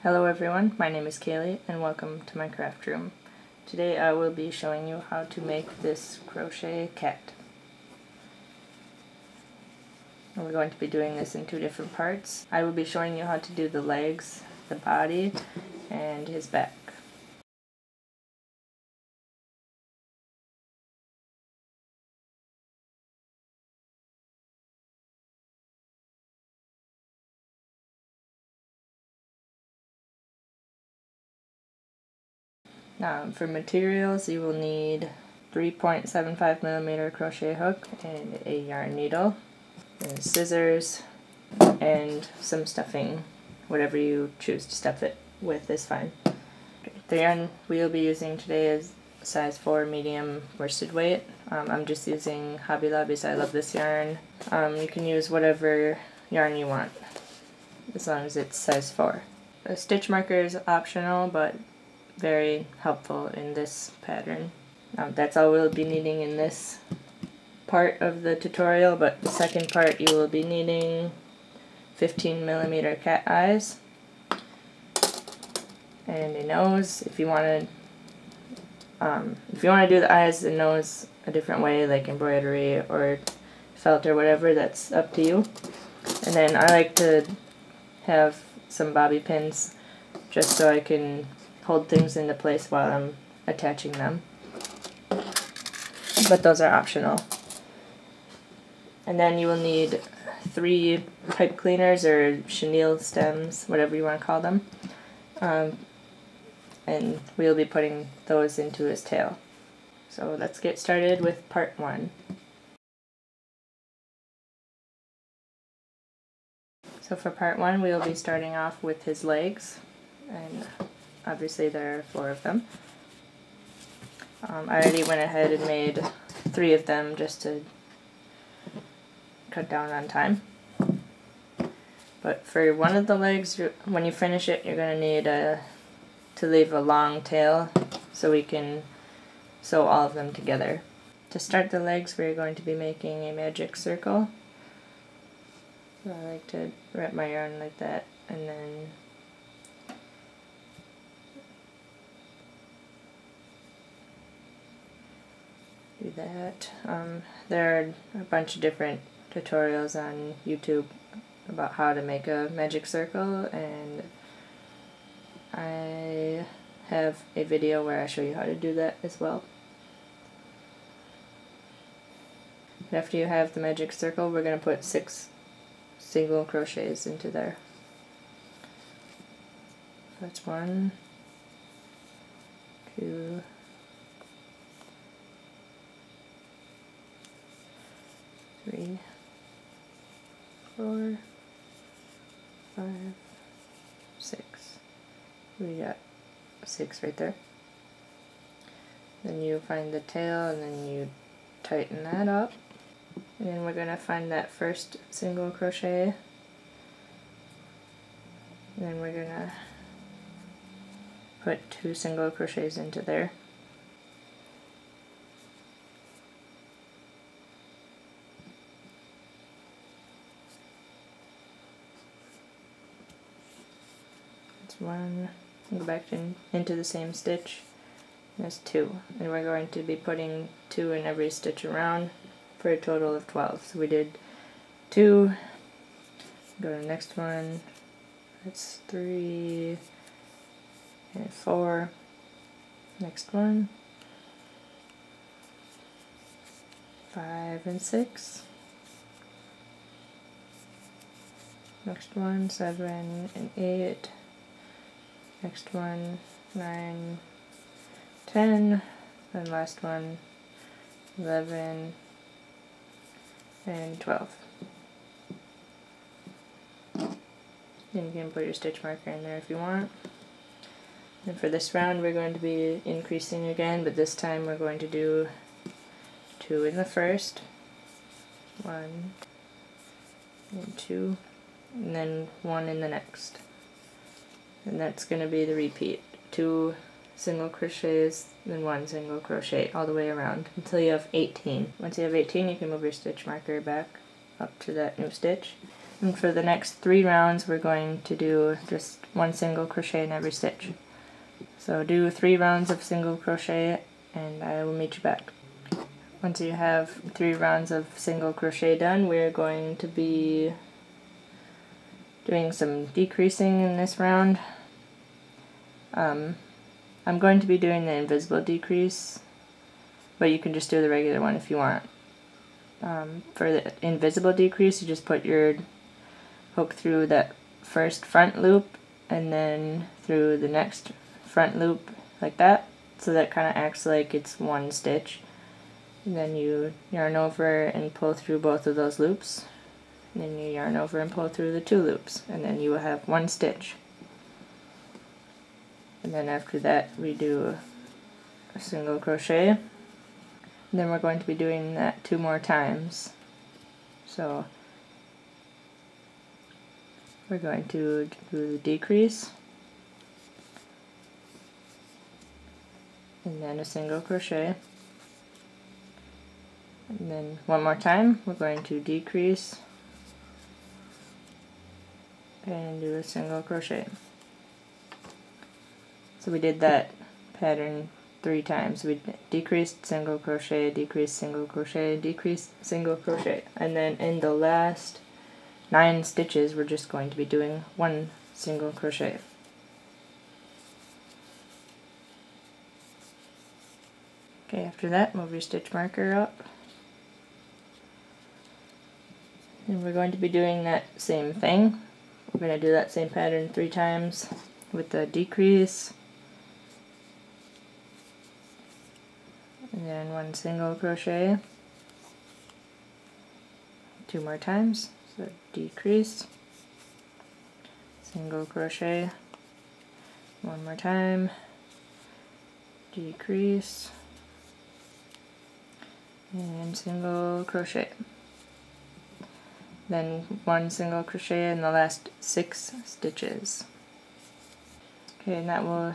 Hello everyone, my name is Kaylee and welcome to my craft room. Today I will be showing you how to make this crochet cat. And we're going to be doing this in two different parts. I will be showing you how to do the legs, the body, and his back. For materials, you will need 3.75mm crochet hook and a yarn needle, and scissors, and some stuffing. Whatever you choose to stuff it with is fine. The yarn we will be using today is size 4 medium worsted weight. I'm just using Hobby Lobby's I Love This yarn. You can use whatever yarn you want, as long as it's size 4. A stitch marker is optional, but very helpful in this pattern. That's all we'll be needing in this part of the tutorial, but the second part you will be needing 15mm cat eyes and a nose. If you want to do the eyes and nose a different way, like embroidery or felt or whatever, that's up to you. And then I like to have some bobby pins just so I can hold things into place while I'm attaching them. But those are optional. And then you will need 3 pipe cleaners or chenille stems, whatever you want to call them. And we'll be putting those into his tail. So let's get started with part 1. So for part 1 we'll be starting off with his legs, and obviously there are 4 of them. I already went ahead and made 3 of them just to cut down on time. But for one of the legs, when you finish it, you're going to need to leave a long tail so we can sew all of them together. To start the legs, we're going to be making a magic circle. So I like to wrap my yarn like that, and then do that. There are a bunch of different tutorials on YouTube about how to make a magic circle, and I have a video where I show you how to do that as well. After you have the magic circle, we're going to put 6 single crochets into there. That's 1, 2, 3, 4, 5, 6. We got 6 right there. Then you find the tail and then you tighten that up. And then we're going to find that first single crochet. And then we're going to put 2 single crochets into there. That's 1. Go back into the same stitch. There's 2. And we're going to be putting 2 in every stitch around for a total of 12. So we did 2. Go to the next one. That's 3 and 4. Next one. 5 and 6. Next one, 7 and 8. Next one, 9, 10. And last one, 11 and 12. And you can put your stitch marker in there if you want. And for this round we're going to be increasing again, but this time we're going to do 2 in the first, 1 and 2, and then 1 in the next. And that's going to be the repeat. 2 single crochets, then 1 single crochet all the way around until you have 18. Once you have 18, you can move your stitch marker back up to that new stitch, And for the next 3 rounds we're going to do just 1 single crochet in every stitch. So do 3 rounds of single crochet and I will meet you back. Once you have 3 rounds of single crochet done, we're going to be doing some decreasing in this round. I'm going to be doing the invisible decrease, but you can just do the regular one if you want. For the invisible decrease, you just put your hook through that first front loop and then through the next front loop like that, so that kind of acts like it's 1 stitch. And then you yarn over and pull through both of those loops, and then you yarn over and pull through the 2 loops, and then you will have 1 stitch. And then after that we do a single crochet, and then we're going to be doing that 2 more times. So we're going to do the decrease and then a single crochet, and then 1 more time we're going to decrease and do a single crochet. So we did that pattern 3 times. We decreased, single crochet, decreased, single crochet, decreased, single crochet, and then in the last 9 stitches we're just going to be doing 1 single crochet. Okay, after that move your stitch marker up, and we're going to be doing that same thing. We're going to do that same pattern 3 times with the decrease, and then 1 single crochet, 2 more times, so decrease, single crochet, 1 more time, decrease, and single crochet. Then 1 single crochet in the last 6 stitches. Okay, and that will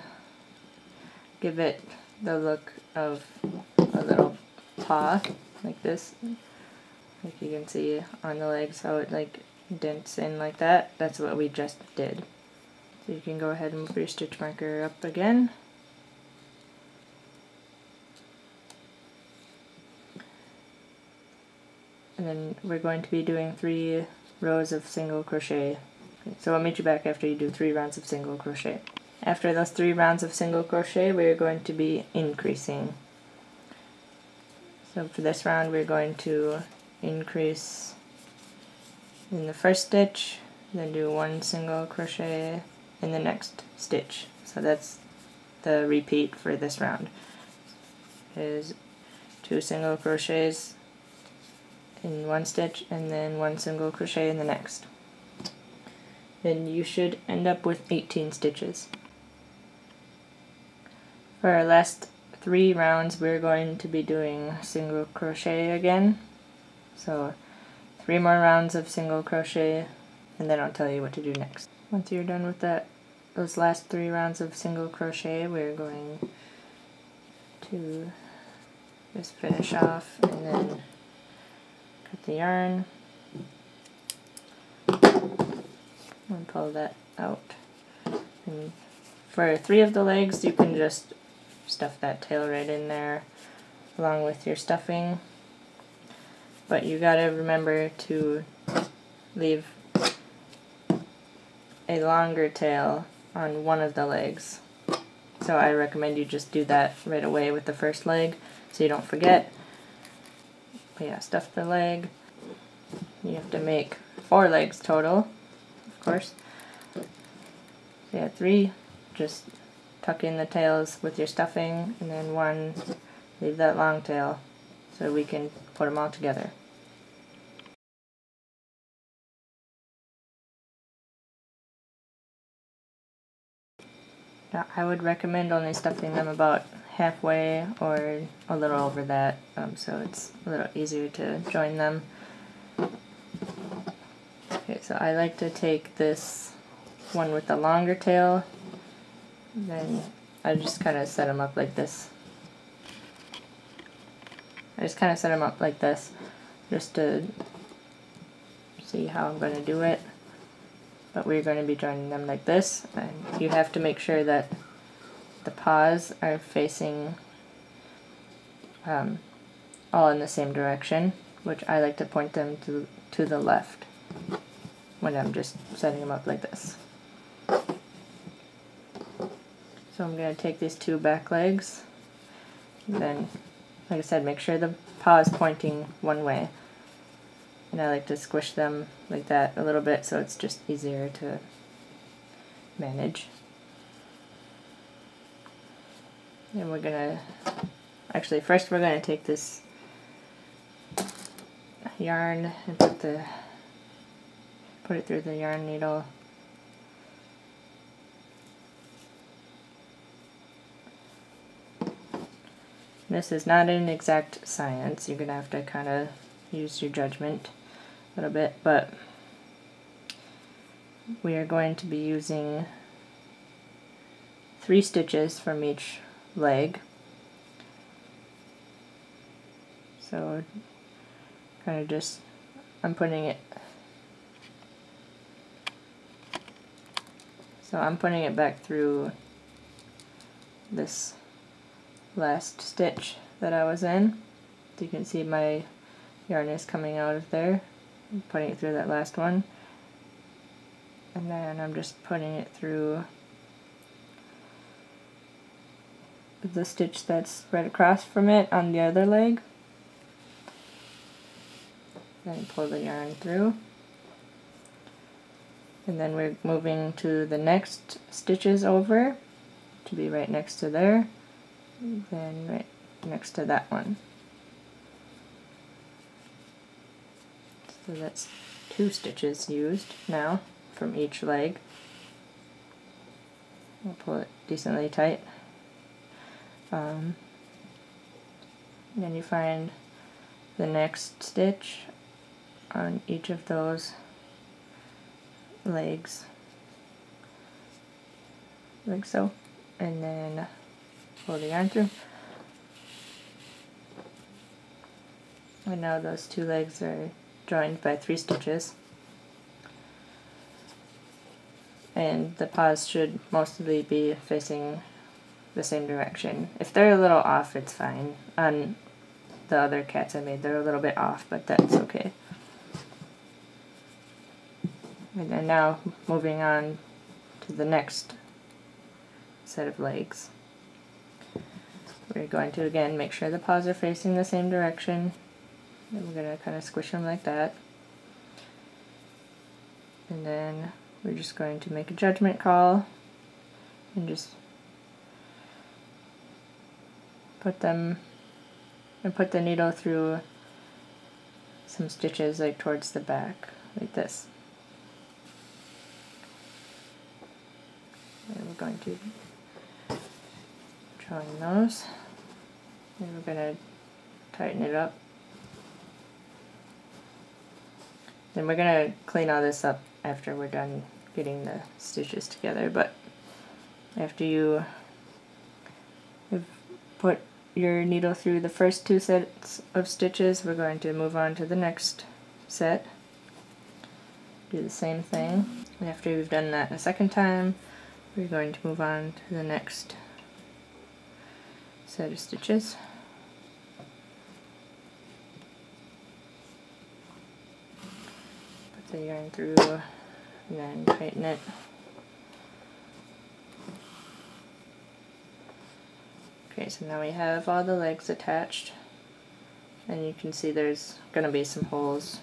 give it the look of a little paw, like this. Like you can see on the legs how it like dents in like that. That's what we just did. So you can go ahead and move your stitch marker up again. And then we're going to be doing 3 rows of single crochet. Okay, so I'll meet you back after you do 3 rounds of single crochet. After those 3 rounds of single crochet, we're going to be increasing. So for this round we're going to increase in the first stitch, then do 1 single crochet in the next stitch. So that's the repeat for this round. Is 2 single crochets in 1 stitch and then 1 single crochet in the next. Then you should end up with 18 stitches. For our last 3 rounds we're going to be doing single crochet again. So 3 more rounds of single crochet and then I'll tell you what to do next. Once you're done with those last 3 rounds of single crochet, we're going to just finish off and then cut the yarn and pull that out. And for 3 of the legs you can just stuff that tail right in there along with your stuffing, but you gotta remember to leave a longer tail on one of the legs. So I recommend you just do that right away with the first leg so you don't forget. But yeah, stuff the leg. You have to make 4 legs total, of course. So yeah, 3, just tuck in the tails with your stuffing, and then 1, leave that long tail so we can put them all together. Now, I would recommend only stuffing them about halfway or a little over that, so it's a little easier to join them. Okay, so I like to take this one with the longer tail, then I just kind of set them up like this. So see how I'm going to do it, but we're going to be joining them like this, and you have to make sure that the paws are facing all in the same direction, which I like to point them to the left when I'm just setting them up like this. So I'm going to take these two back legs, and then, like I said, make sure the paw is pointing one way. And I like to squish them like that a little bit so it's just easier to manage. And we're going to, actually first we're going to take this yarn and put it through the yarn needle. This is not an exact science. You're going to have to kind of use your judgment a little bit, but we are going to be using 3 stitches from each leg. So kind of just, I'm putting it back through this last stitch that I was in. So you can see my yarn is coming out of there. I'm putting it through that last one, and then I'm just putting it through the stitch that's right across from it on the other leg. Then pull the yarn through, and then we're moving to the next stitches over to be right next to there, then right next to that one. So that's 2 stitches used now from each leg. I'll pull it decently tight. And then you find the next stitch on each of those legs, like so, and then pull the yarn through. And now those 2 legs are joined by 3 stitches, and the paws should mostly be facing the same direction. If they're a little off, it's fine. On the other cats I made, they're a little bit off, but that's okay. And then now moving on to the next set of legs. We're going to again make sure the paws are facing the same direction. And we're going to kind of squish them like that. And then we're just going to make a judgment call and just put the needle through some stitches like towards the back, like this. And we're going to join those. And we're going to tighten it up. Then we're going to clean all this up after we're done getting the stitches together, but after you've put your needle through the first 2 sets of stitches, we're going to move on to the next set. Do the same thing. And after we've done that a second time, we're going to move on to the next set of stitches. Put the yarn through and then tighten it. Okay, so now we have all the legs attached, and you can see there's going to be some holes,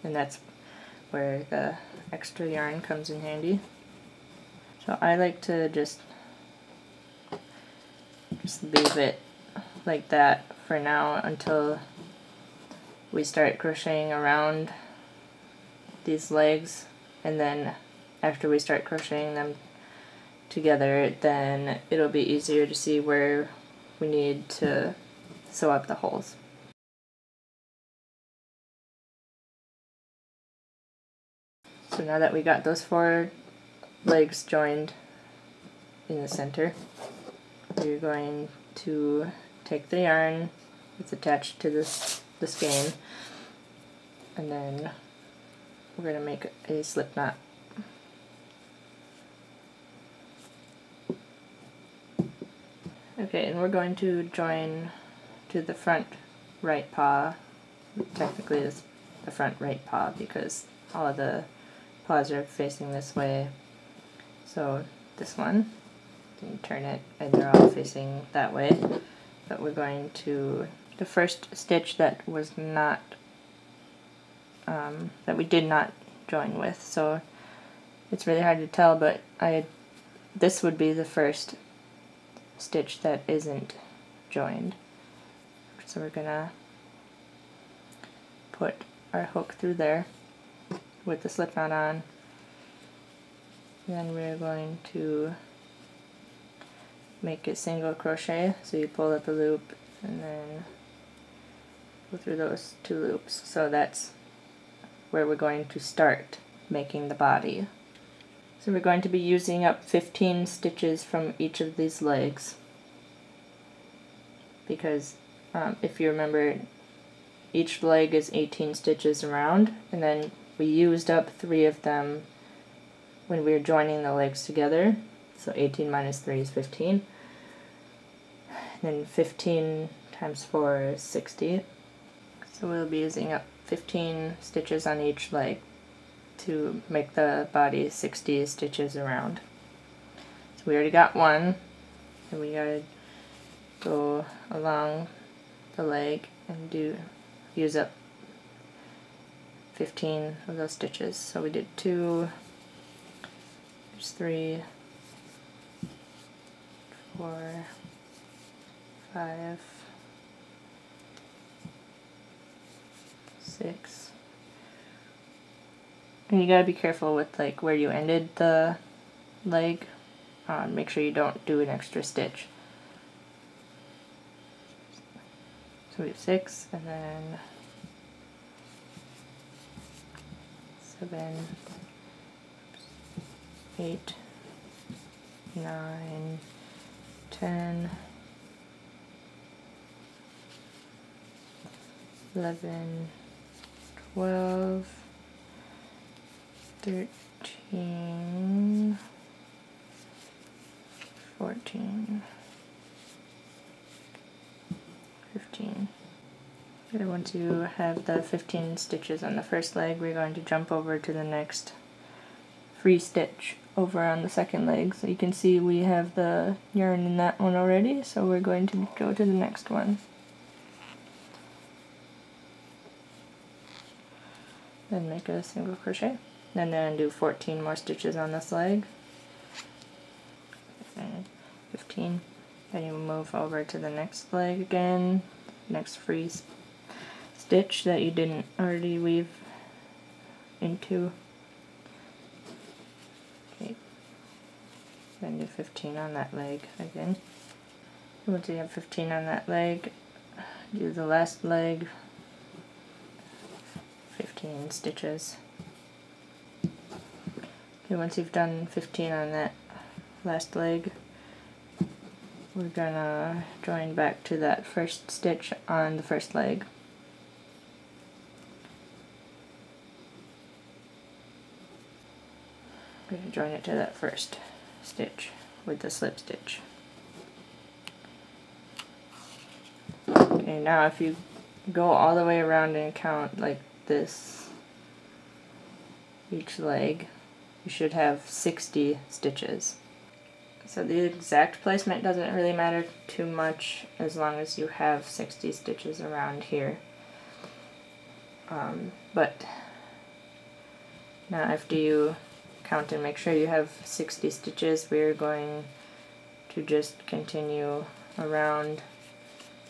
and that's where the extra yarn comes in handy. So I like to just leave it like that for now until we start crocheting around these legs, and then after we start crocheting them together, then it'll be easier to see where we need to sew up the holes. So now that we got those 4 legs joined in the center, we're going to take the yarn that's attached to this skein, and then we're going to make a slip knot. Okay, and we're going to join to the front right paw. Technically it's the front right paw because all of the paws are facing this way. So this one, you can turn it and they're all facing that way. But we're going to, the first stitch that was not, that we did not join with. So it's really hard to tell, but this would be the first stitch that isn't joined. So we're gonna put our hook through there with the slip knot on. Then we're going to make a single crochet, so you pull up a loop and then go through those 2 loops. So that's where we're going to start making the body. So we're going to be using up 15 stitches from each of these legs, because if you remember, each leg is 18 stitches around, and then we used up 3 of them when we were joining the legs together. So 18 minus 3 is 15. And then 15 times 4 is 60. So we'll be using up 15 stitches on each leg to make the body 60 stitches around. So we already got one, and we gotta go along the leg and use up 15 of those stitches. So we did 2, there's 3, 4, 5, 6. And you gotta be careful with like where you ended the leg. Make sure you don't do an extra stitch. So we have 6, and then 7, 8, 9, 10, 11, 12, 13, 14, 15. Okay, once you have the 15 stitches on the first leg, we're going to jump over to the next free stitch over on the second leg. So you can see we have the yarn in that one already, so we're going to go to the next one. Then make a single crochet, and then do 14 more stitches on this leg, and 15. Then you move over to the next leg again, next free stitch that you didn't already weave into. Okay. Then do 15 on that leg again. Once you have 15 on that leg, do the last leg, 15 stitches. Okay, once you've done 15 on that last leg, we're gonna join back to that first stitch on the first leg. We're gonna join it to that first stitch with the slip stitch. Okay, now if you go all the way around and count like this, each leg, you should have 60 stitches. So the exact placement doesn't really matter too much as long as you have 60 stitches around here. But now after you count and make sure you have 60 stitches, we're going to just continue around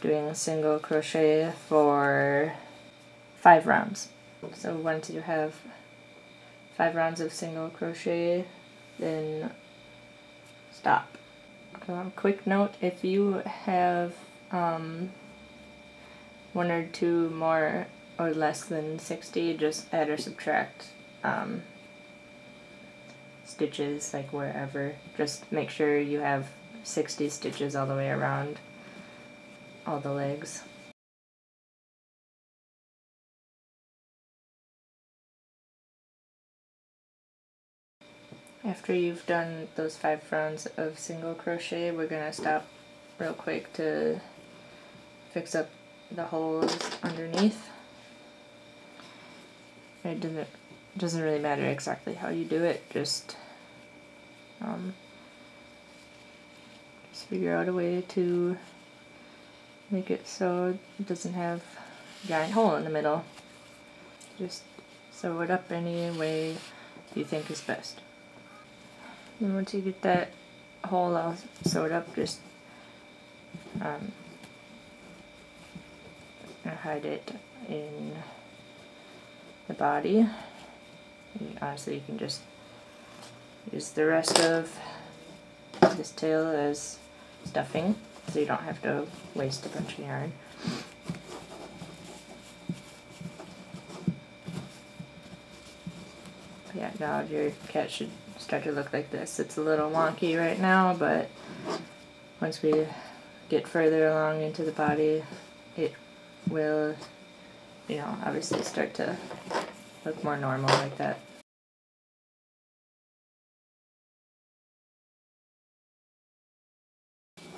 doing a single crochet for 5 rounds. So once you have 5 rounds of single crochet, then stop. Quick note, if you have 1 or 2 more or less than 60, just add or subtract stitches, like wherever. Just make sure you have 60 stitches all the way around all the legs. After you've done those 5 rounds of single crochet, we're going to stop real quick to fix up the holes underneath. It doesn't really matter exactly how you do it, just figure out a way to make it so it doesn't have a giant hole in the middle. Just sew it up any way you think is best. And once you get that hole all sewed up, just hide it in the body. Honestly, you can just use the rest of this tail as stuffing, so you don't have to waste a bunch of yarn. Yeah, now your cat should start to look like this. It's a little wonky right now, but once we get further along into the body, it will, you know, obviously start to look more normal like that.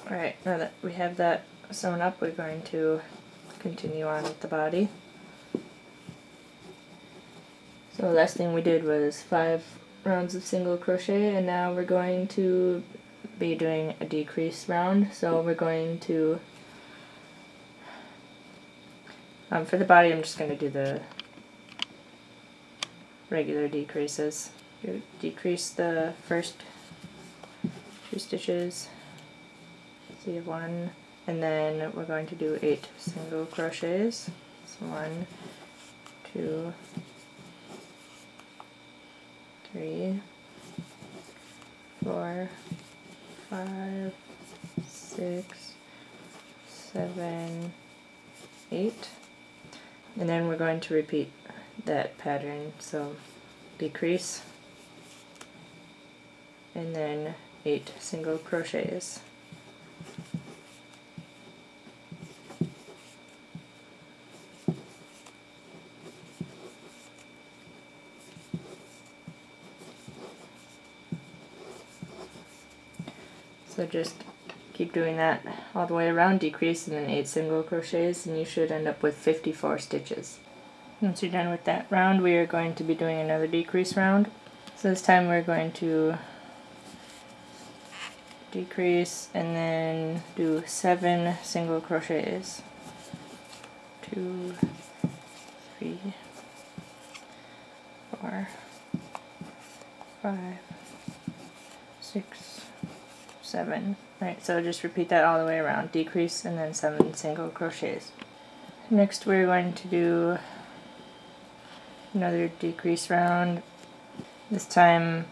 Alright, now that we have that sewn up, we're going to continue on with the body. So the last thing we did was 5 rounds of single crochet, and now we're going to be doing a decrease round. So we're going to, for the body, I'm just going to do the regular decreases. You decrease the first 2 stitches, so you have 1, and then we're going to do 8 single crochets. So 1, 2, 3, 4, 5, 6, 7, 8, and then we're going to repeat that pattern. So decrease and then 8 single crochets. So just keep doing that all the way around, decrease and then 8 single crochets, and you should end up with 54 stitches. Once you're done with that round, we are going to be doing another decrease round. So this time we're going to decrease and then do 7 single crochets. 2, 3, 4, 5, 6, 7. Right, so just repeat that all the way around. Decrease and then 7 single crochets. Next we're going to do another decrease round. This time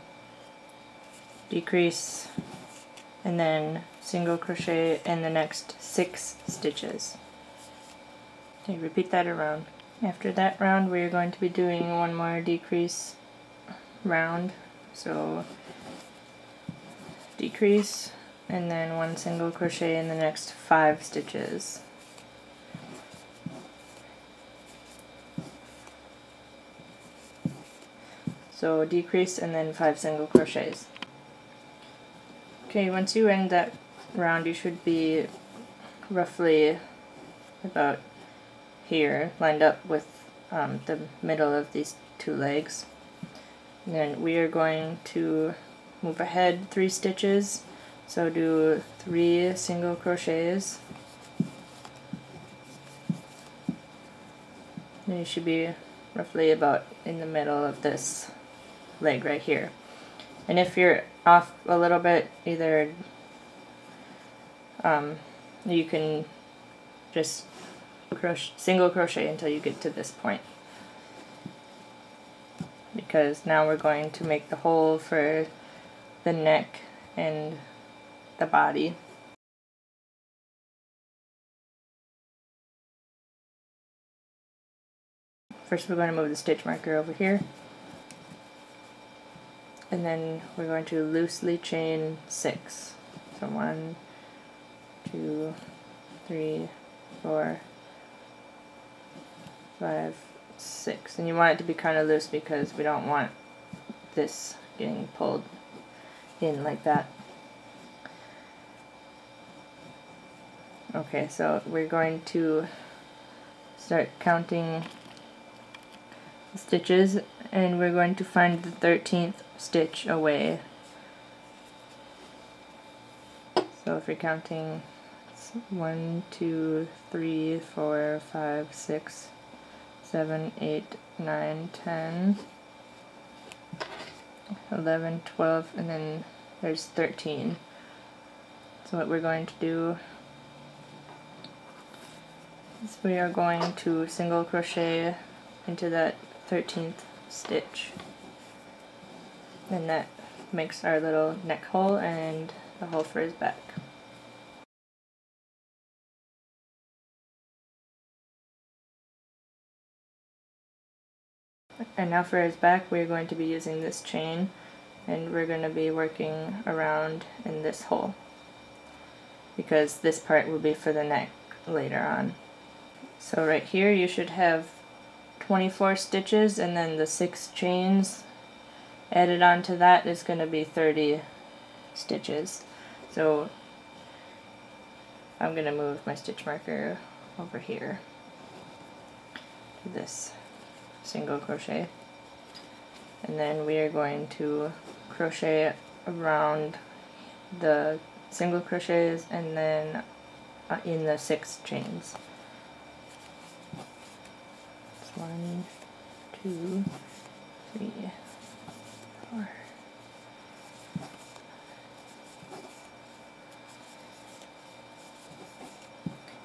decrease and then single crochet in the next 6 stitches. Okay, repeat that around. After that round we're going to be doing one more decrease round. So decrease and then 1 single crochet in the next 5 stitches. So decrease and then 5 single crochets. Okay, once you end that round, you should be roughly about here, lined up with the middle of these 2 legs. And then we are going to move ahead 3 stitches, so do 3 single crochets. And you should be roughly about in the middle of this leg right here. And if you're off a little bit, either you can just single crochet until you get to this point, because now we're going to make the hole for the neck and the body. First we're going to move the stitch marker over here, and then we're going to loosely chain 6. So 1, 2, 3, 4, 5, 6. And you want it to be kind of loose because we don't want this getting pulled in like that. Okay, so we're going to start counting stitches, and we're going to find the 13th stitch away. So if you're counting, it's 1, 2, 3, 4, 5, 6, 7, 8, 9, 10, 11, 12, and then there's 13. So what we're going to do is we are going to single crochet into that 13th stitch, and that makes our little neck hole and the hole for his back. And now for his back, we're going to be using this chain, and we're going to be working around in this hole, because this part will be for the neck later on. So right here you should have 24 stitches, and then the 6 chains added onto that is going to be 30 stitches. So I'm going to move my stitch marker over here to this single crochet, and then we are going to crochet around the single crochets and then in the 6 chains. 1, 2, 3, 4.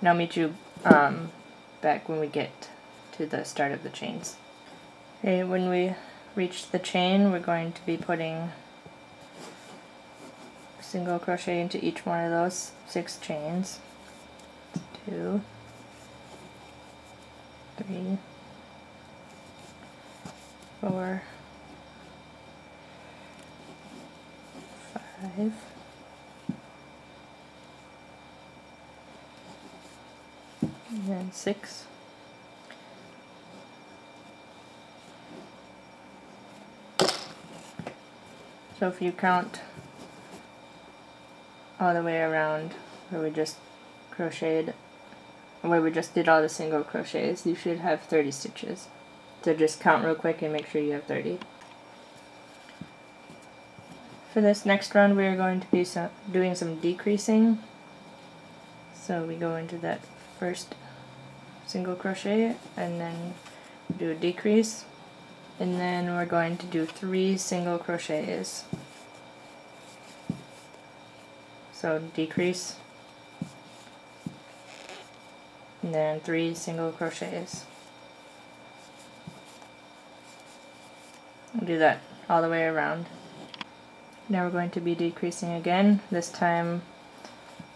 And I'll meet you back when we get to the start of the chains. Okay, when we reach the chain, we're going to be putting single crochet into each one of those 6 chains. 2, 3, 4, 5, 6. So if you count all the way around where we just crocheted, where we just did all the single crochets, you should have 30 stitches. So just count real quick and make sure you have 30. For this next round, we are going to be doing some decreasing. So we go into that first single crochet and then do a decrease, and then we're going to do 3 single crochets. So decrease, and then 3 single crochets. We'll do that all the way around. Now we're going to be decreasing again. This time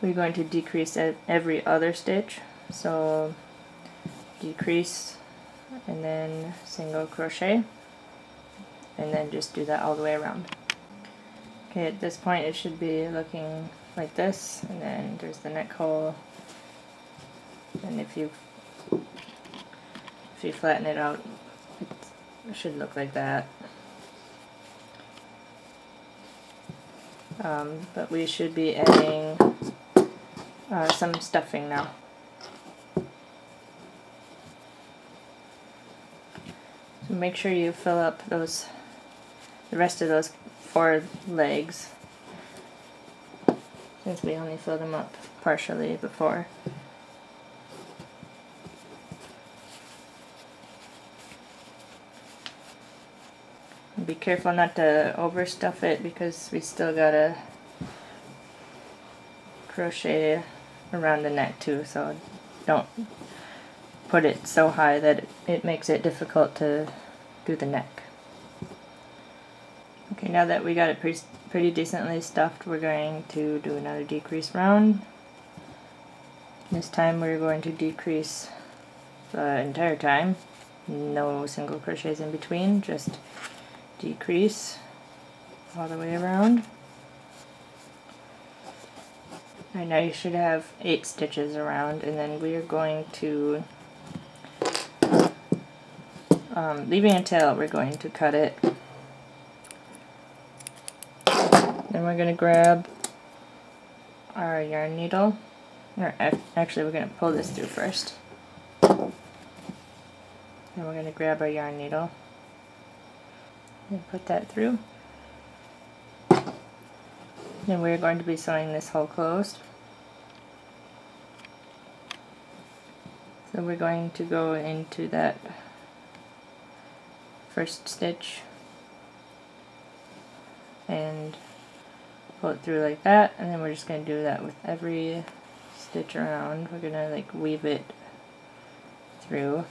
we're going to decrease at every other stitch. So decrease and then single crochet, and then just do that all the way around. Okay, at this point it should be looking like this, and then there's the neck hole, and if you flatten it out, it should look like that. But we should be adding some stuffing now. So make sure you fill up the rest of those 4 legs, since we only filled them up partially before. And be careful not to overstuff it, because we still gotta crochet around the neck too, so don't put it so high that it makes it difficult to do the neck. Okay, now that we got it pretty decently stuffed, we're going to do another decrease round. This time we're going to decrease the entire time, no single crochets in between, just decrease all the way around. And now you should have 8 stitches around, and then we are going to, leaving a tail, we're going to cut it Then we're going to grab our yarn needle, or actually we're going to pull this through first. Then we're going to grab our yarn needle and put that through. Then we're going to be sewing this hole closed. So we're going to go into that first stitch and pull it through like that, and then we're just going to do that with every stitch around. We're going to like weave it through.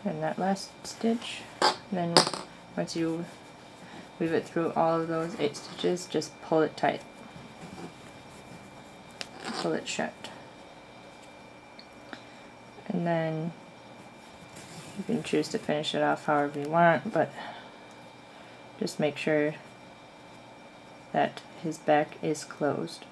And that last stitch, then once you weave it through all of those 8 stitches, just pull it tight. Pull it shut. And then you can choose to finish it off however you want, but just make sure that his back is closed.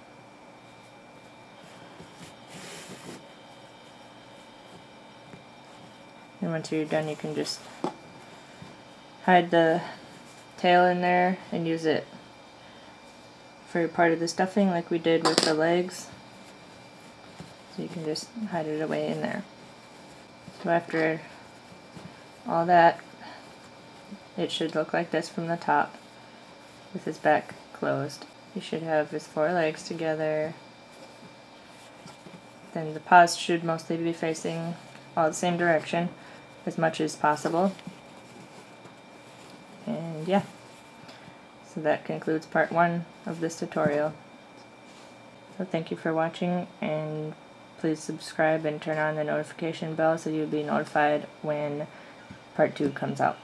And once you're done, you can just hide the tail in there and use it for part of the stuffing like we did with the legs. So you can just hide it away in there. So after all that, it should look like this from the top with his back closed. He should have his 4 legs together. Then the paws should mostly be facing all the same direction as much as possible. And yeah, so that concludes part 1 of this tutorial. So thank you for watching, and please subscribe and turn on the notification bell so you'll be notified when part 2 comes out.